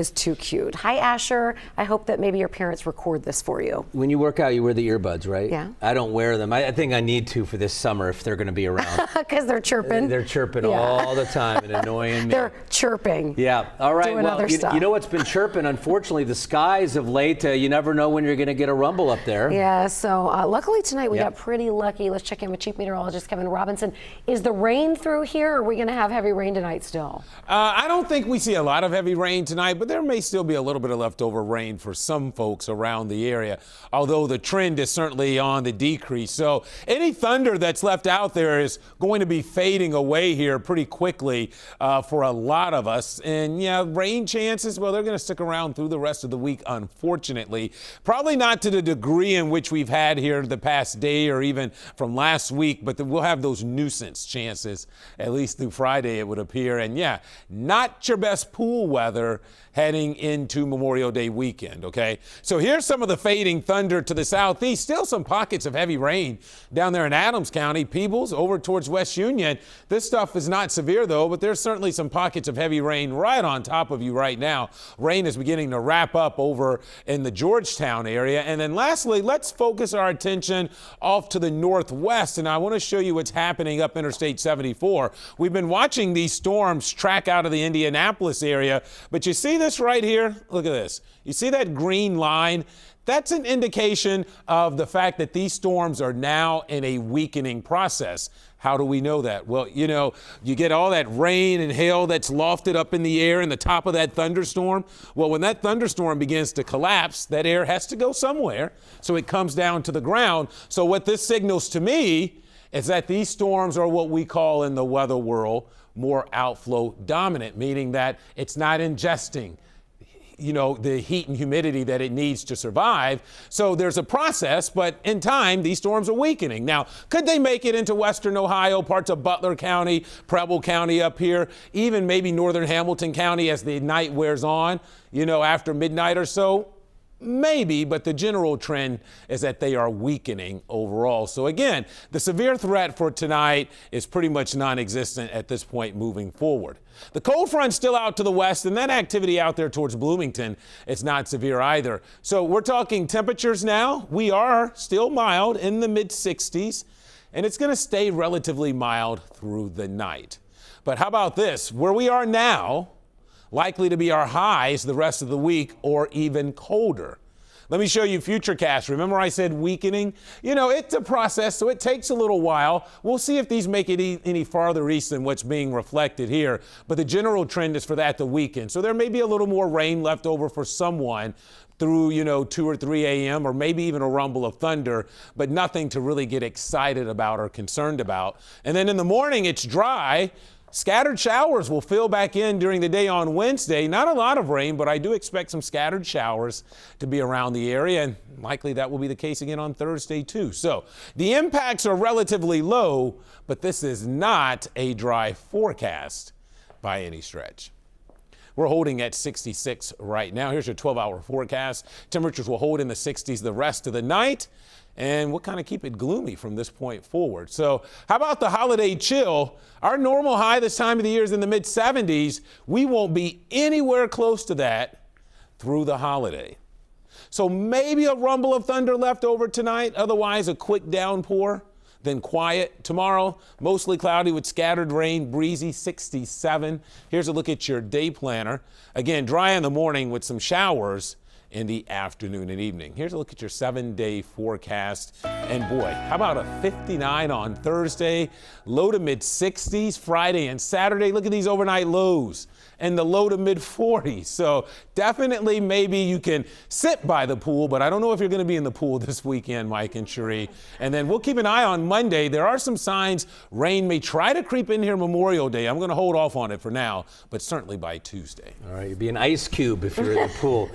is too cute. Hi, Asher. I hope that maybe your parents record this for you. When you work out, you wear the earbuds, right? Yeah. I don't wear them. I think I need to for this summer if they're going to be around. Because they're chirping. They're chirping all the time and annoying me. They're chirping. Yeah. All right. Doing other stuff. You know what's been chirping? Unfortunately, the skies of late. You never know when you're going to get a rumble up there. Yeah. So luckily tonight we got pretty lucky. Let's check in with Chief Meteorologist Kevin Robinson. Is the rain through here? Or are we going to have heavy rain tonight still? I don't think we see a lot of heavy rain tonight, but there may still be a little bit of leftover rain for some folks around the area, although the trend is certainly on the decrease. So any thunder that's left out there is going to be fading away here pretty quickly for a lot of us. And yeah, rain chances, well, they're going to stick around through the rest of the week, unfortunately. Probably not to the degree in which we've had here the past day or even from last week, but we'll have those nuisance chances, at least through Friday, it would appear. And yeah, not your best pool weather heading into Memorial Day weekend, okay? So here's some of the fading thunder to the southeast. Still some pockets of heavy rain down there in Adams County, Peebles, over towards West Union. This stuff is not severe, though, but there's certainly some pockets of heavy rain right on top of you right now. Rain is beginning to wrap up over in the Georgetown area. And then lastly, let's focus our attention off to the northwest, and I want to show you what's happening up Interstate 74. We've been watching these storms track out of the Indianapolis area, but you see this right here? Look at this. You see that green line? That's an indication of the fact that these storms are now in a weakening process. How do we know that? Well, you know, you get all that rain and hail that's lofted up in the air in the top of that thunderstorm. Well, when that thunderstorm begins to collapse, that air has to go somewhere. So it comes down to the ground. So what this signals to me is that these storms are what we call in the weather world more outflow dominant, meaning that it's not ingesting, you know, the heat and humidity that it needs to survive. So there's a process, but in time, these storms are weakening. Now, could they make it into western Ohio, parts of Butler County, Preble County up here, even maybe northern Hamilton County as the night wears on, you know, after midnight or so? Maybe, but the general trend is that they are weakening overall. So again, the severe threat for tonight is pretty much non-existent at this point moving forward. The cold front's still out to the west, and that activity out there towards Bloomington is not severe either. So we're talking temperatures now. We are still mild in the mid-60s, and it's going to stay relatively mild through the night. But how about this? Where we are now, likely to be our highs the rest of the week or even colder. Let me show you Futurecast. Remember I said weakening? You know, it's a process, so it takes a little while. We'll see if these make it any farther east than what's being reflected here. But the general trend is for that to weaken. So there may be a little more rain left over for someone through, you know, 2 or 3 a.m. or maybe even a rumble of thunder, but nothing to really get excited about or concerned about. And then in the morning, it's dry. Scattered showers will fill back in during the day on Wednesday. Not a lot of rain, but I do expect some scattered showers to be around the area, and likely that will be the case again on Thursday too. So the impacts are relatively low, but this is not a dry forecast by any stretch. We're holding at 66 right now. Here's your 12-hour forecast. Temperatures will hold in the 60s the rest of the night, and we'll kind of keep it gloomy from this point forward. So how about the holiday chill? Our normal high this time of the year is in the mid-70s. We won't be anywhere close to that through the holiday. So maybe a rumble of thunder left over tonight, otherwise a quick downpour, then quiet. Tomorrow, mostly cloudy with scattered rain, breezy, 67. Here's a look at your day planner. Again, dry in the morning with some showers in the afternoon and evening. Here's a look at your 7-day forecast. And boy, how about a 59 on Thursday, low to mid 60s Friday and Saturday. Look at these overnight lows and the low to mid 40s. So definitely maybe you can sit by the pool, but I don't know if you're going to be in the pool this weekend, Mike and Cherie. And then we'll keep an eye on Monday. There are some signs rain may try to creep in here Memorial Day. I'm going to hold off on it for now, but certainly by Tuesday. All right, you'll be an ice cube if you're in the pool.